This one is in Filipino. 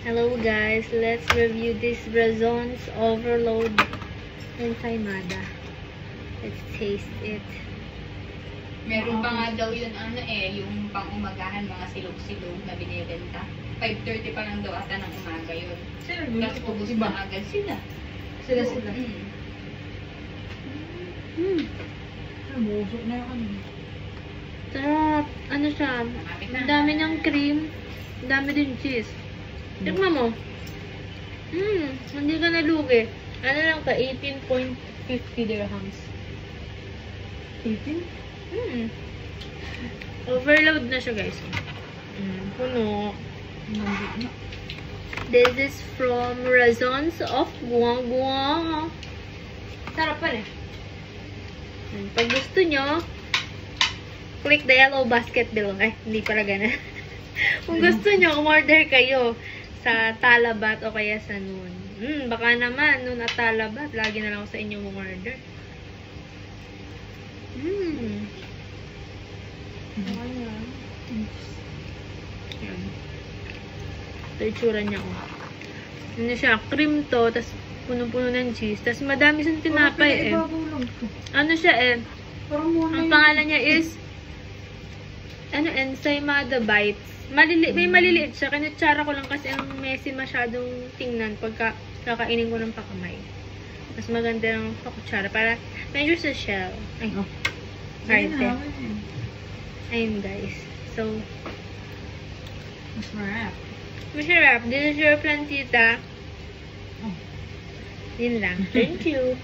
Hello guys, let's review this Brazon's Overload Ensaymada. Let's taste it. Meron pa nga daw yun, yung pang-umagahan, mga silog-silog na binibenta. 5:30 pa lang daw ata ng umaga yun. Tapos ubus na agad sila. Sila. Busok na yung ano. Sarap. Ano siya? Ang dami niyang cream. Ang dami din cheese. Tikman mo. Hindi ka nalugi. Ano lang ka? 18.50 dirhams. 18? Overload na siya guys. Puno. Nandito na. This is from Razons of Guang. Sarap pa rin. Pag gusto nyo, click the yellow basket below. Ay, hindi pala ganun. Kung gusto nyo, umorder kayo sa Talabat o kaya sa Noon. Baka naman, Noon at Talabat, lagi na lang ako sa inyo umorder. Yan. Ito itsura niya. Ano siya, cream to, tas puno-puno ng cheese, tas madami siyang tinapay Ano siya ang pangalan niya is Ensaymada Bites. May maliliit siya. Kinutsara ko lang kasi ang messy masyadong tingnan pagka kakainin ko ng pakamay. Mas maganda ng pakutsara para medyo sa shell. Ay, arte. Ayun guys. So, Masarap. masarap. This is your plantita. Yun lang. Thank you.